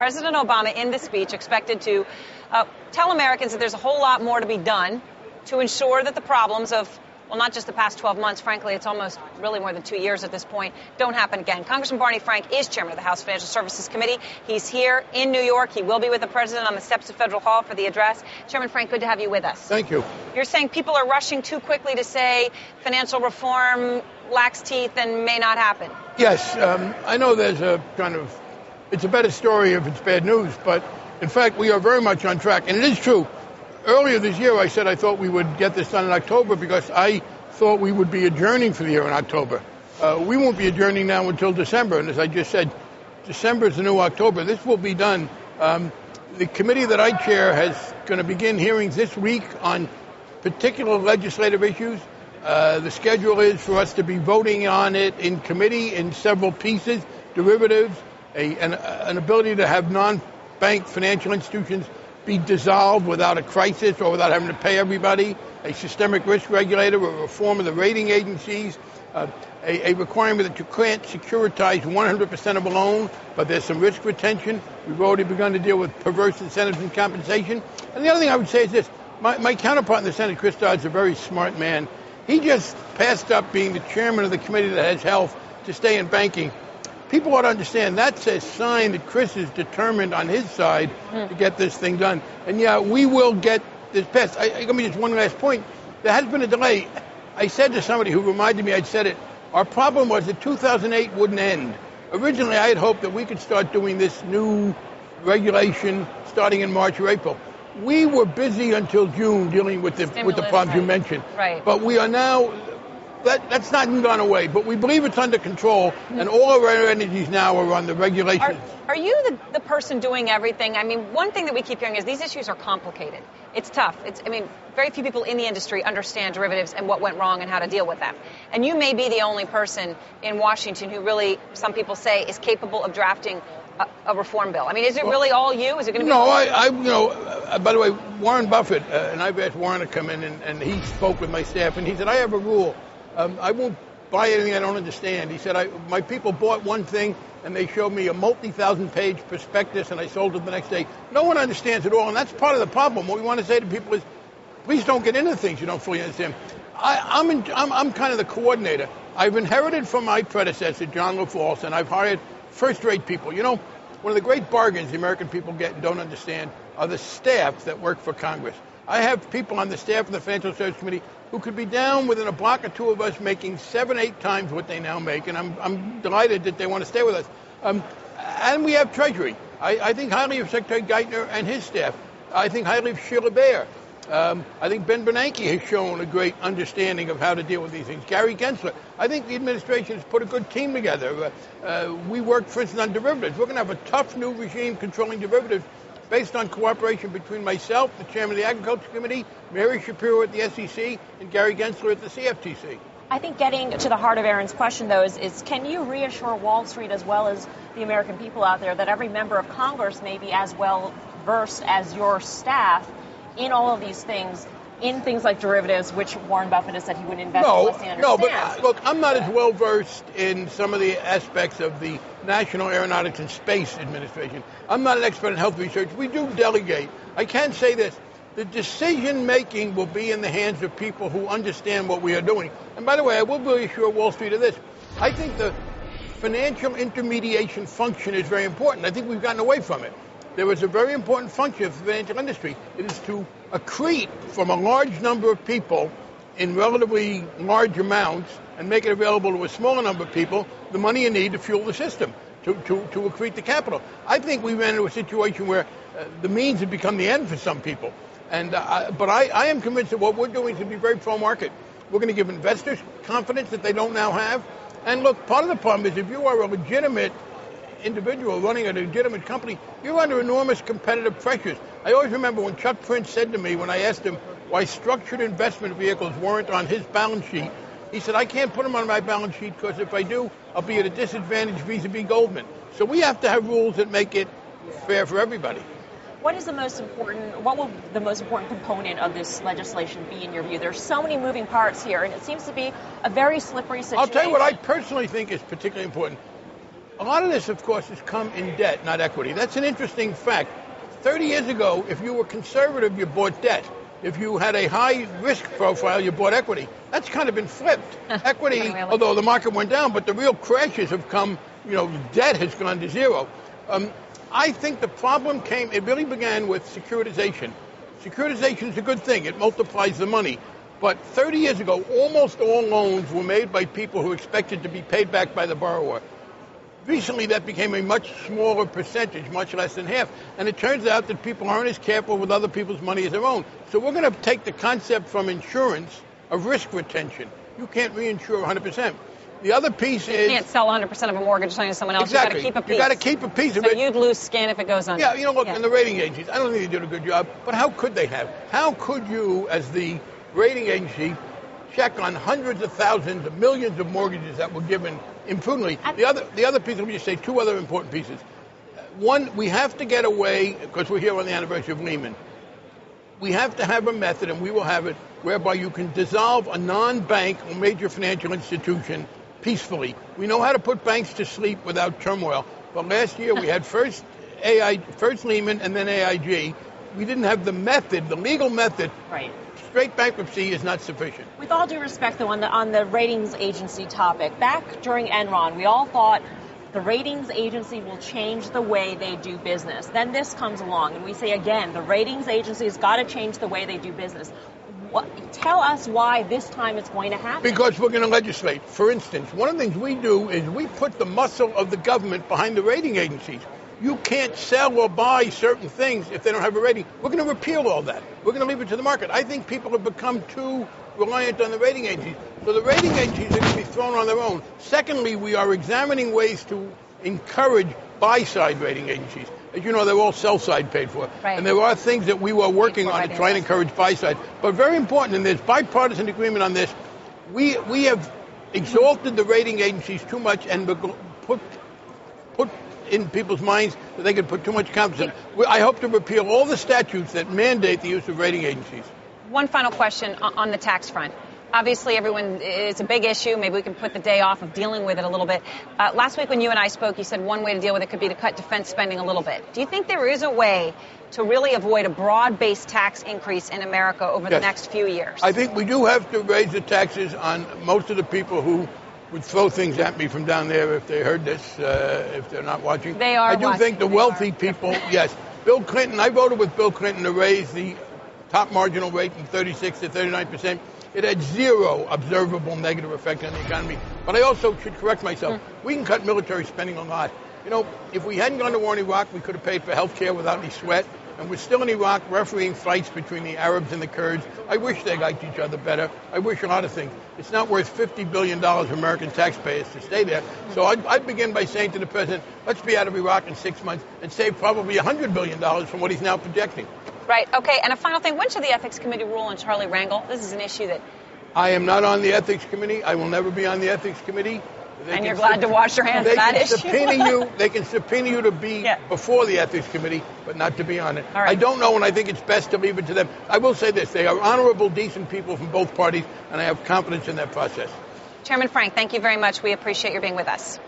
President Obama, in this speech, expected to tell Americans that there's a whole lot more to be done to ensure that the problems of, well, not just the past 12 months, frankly, it's almost really more than 2 years at this point, don't happen again. Congressman Barney Frank is chairman of the House Financial Services Committee. He's here in New York. He will be with the president on the steps of Federal Hall for the address. Chairman Frank, good to have you with us. Thank you. You're saying people are rushing too quickly to say financial reform lacks teeth and may not happen. Yes, I know there's it's a better story if it's bad news, but in fact, we are very much on track. And it is true. Earlier this year, I said I thought we would get this done in October because I thought we would be adjourning for the year in October. We won't be adjourning now until December. And as I just said, December is the new October. This will be done. The committee that I chair is going to begin hearings this week on particular legislative issues. The schedule is for us to be voting on it in committee in several pieces, derivatives, an ability to have non-bank financial institutions be dissolved without a crisis or without having to pay everybody, a systemic risk regulator, a reform of the rating agencies, a requirement that you can't securitize 100% of a loan, but there's some risk retention. We've already begun to deal with perverse incentives and compensation. And the other thing I would say is this. My counterpart in the Senate, Chris Dodd, is a very smart man. He just passed up being the chairman of the committee that has health to stay in banking. People ought to understand that's a sign that Chris is determined on his side to get this thing done. And yeah, we will get this passed. Let me just one last point. There has been a delay. I said to somebody who reminded me I'd said it, our problem was that 2008 wouldn't end. Originally, I had hoped that we could start doing this new regulation starting in March or April. We were busy until June dealing with the problems you mentioned. Right. But we are now, that's not even gone away, but we believe it's under control, and all of our energies now are on the regulations. Are you the person doing everything? I mean, one thing that we keep hearing is these issues are complicated. It's tough. Very few people in the industry understand derivatives and what went wrong and how to deal with them. And you may be the only person in Washington who really, some people say, is capable of drafting a reform bill. I mean, is it really all you? Is it going to be? No, by the way, Warren Buffett, and I've asked Warren to come in, and he spoke with my staff, and he said, I have a rule. I won't buy anything I don't understand. He said, my people bought one thing, and they showed me a multi-thousand-page prospectus, and I sold it the next day. No one understands it all, and that's part of the problem. What we want to say to people is, please don't get into things you don't fully understand. I'm kind of the coordinator. I've inherited from my predecessor, John LaFalce, and I've hired first-rate people. You know, one of the great bargains the American people get and don't understand are the staff that work for Congress. I have people on the staff of the Financial Services Committee who could be down within a block or two of us making 7-8 times what they now make, and I'm delighted that they want to stay with us. And we have Treasury. I think highly of Secretary Geithner and his staff. I think highly of Sheila Bair. I think Ben Bernanke has shown a great understanding of how to deal with these things. Gary Gensler. I think the administration has put a good team together. We work, for instance, on derivatives. We're going to have a tough new regime controlling derivatives based on cooperation between myself, the chairman of the Agriculture Committee, Mary Shapiro at the SEC, and Gary Gensler at the CFTC. I think getting to the heart of Aaron's question, though, is can you reassure Wall Street as well as the American people out there that every member of Congress may be as well versed as your staff in all of these things, in things like derivatives, which Warren Buffett has said he would invest unless he understands? No, but look, I'm not as well versed in some of the aspects of the National Aeronautics and Space Administration. I'm not an expert in health research. We do delegate. I can say this. The decision-making will be in the hands of people who understand what we are doing. And by the way, I will reassure Wall Street of this. I think the financial intermediation function is very important. I think we've gotten away from it. There is a very important function of the financial industry. It is to accrete from a large number of people in relatively large amounts and make it available to a smaller number of people the money you need to fuel the system, to accrete the capital. I think we ran into a situation where the means have become the end for some people. But I am convinced that what we're doing is to be very pro-market. We're going to give investors confidence that they don't now have. And look, part of the problem is if you are a legitimate individual running a legitimate company, you're under enormous competitive pressures. I always remember when Chuck Prince said to me, when I asked him why structured investment vehicles weren't on his balance sheet, he said, I can't put them on my balance sheet because if I do, I'll be at a disadvantage vis-a-vis Goldman. So we have to have rules that make it fair for everybody. What will the most important component of this legislation be in your view? There's so many moving parts here, and it seems to be a very slippery situation. I'll tell you what I personally think is particularly important. A lot of this, of course, has come in debt, not equity. That's an interesting fact. 30 years ago, if you were conservative, you bought debt. If you had a high risk profile, you bought equity. That's kind of been flipped. Equity, although the market went down, but the real crashes have come, debt has gone to zero. I think the problem it really began with securitization. Securitization is a good thing. It multiplies the money. But 30 years ago, almost all loans were made by people who expected to be paid back by the borrower. Recently, that became a much smaller percentage, much less than half. And it turns out that people aren't as careful with other people's money as their own. So we're going to take the concept from insurance of risk retention. You can't reinsure 100%. The other piece is... You can't sell 100% of a mortgage to someone else. Exactly. You've got to keep a piece. You've got to keep a piece of it. So you'd lose skin if it goes under. Yeah, look, in the rating agencies, I don't think they did a good job, but how could they have? How could you, as the rating agency, check on hundreds of thousands of millions of mortgages that were given imprudently? The other piece, let me just say two other important pieces. One, we have to get away, because we're here on the anniversary of Lehman, we have to have a method, and we will have it, whereby you can dissolve a non-bank or major financial institution peacefully. We know how to put banks to sleep without turmoil. But last year we had first Lehman and then AIG. We didn't have the method, the legal method. Right. Straight bankruptcy is not sufficient. With all due respect, though, on the ratings agency topic, back during Enron, we all thought the ratings agency will change the way they do business. Then this comes along, and we say again, the ratings agency has got to change the way they do business. Tell us why this time it's going to happen. Because we're going to legislate. For instance, one of the things we do is we put the muscle of the government behind the rating agencies. You can't sell or buy certain things if they don't have a rating. We're going to repeal all that. We're going to leave it to the market. I think people have become too reliant on the rating agencies. So the rating agencies are going to be thrown on their own. Secondly, we are examining ways to encourage buy-side rating agencies. As you know, they're all sell-side paid for. Right. And there are things that we were working on to try and encourage buy-side. But very important, and there's bipartisan agreement on this, we have exalted the rating agencies too much and put in people's minds that they could put too much confidence in. I hope to repeal all the statutes that mandate the use of rating agencies. One final question on the tax front. Obviously, it's a big issue. Maybe we can put the day off of dealing with it a little bit. Last week when you and I spoke, you said one way to deal with it could be to cut defense spending a little bit. Do you think there is a way to really avoid a broad-based tax increase in America over the next few years? I think we do have to raise the taxes on most of the people who would throw things at me from down there if they heard this, if they're not watching. They are watching. I do think the wealthy people, yes. Bill Clinton, I voted with Bill Clinton to raise the top marginal rate from 36 to 39%. It had zero observable negative effect on the economy. But I also should correct myself. We can cut military spending a lot. If we hadn't gone to war in Iraq, we could have paid for health care without any sweat. And we're still in Iraq refereeing fights between the Arabs and the Kurds. I wish they liked each other better. I wish a lot of things. It's not worth $50 billion of American taxpayers to stay there. So I'd begin by saying to the president, let's be out of Iraq in 6 months and save probably $100 billion from what he's now projecting. Right. Okay. And a final thing. When should the Ethics Committee rule on Charlie Rangel? This is an issue that... I am not on the Ethics Committee. I will never be on the Ethics Committee. And you're glad to wash your hands of that issue? They can subpoena you to be before the Ethics Committee, but not to be on it. Right. I don't know, and I think it's best to leave it to them. I will say this. They are honorable, decent people from both parties, and I have confidence in that process. Chairman Frank, thank you very much. We appreciate your being with us.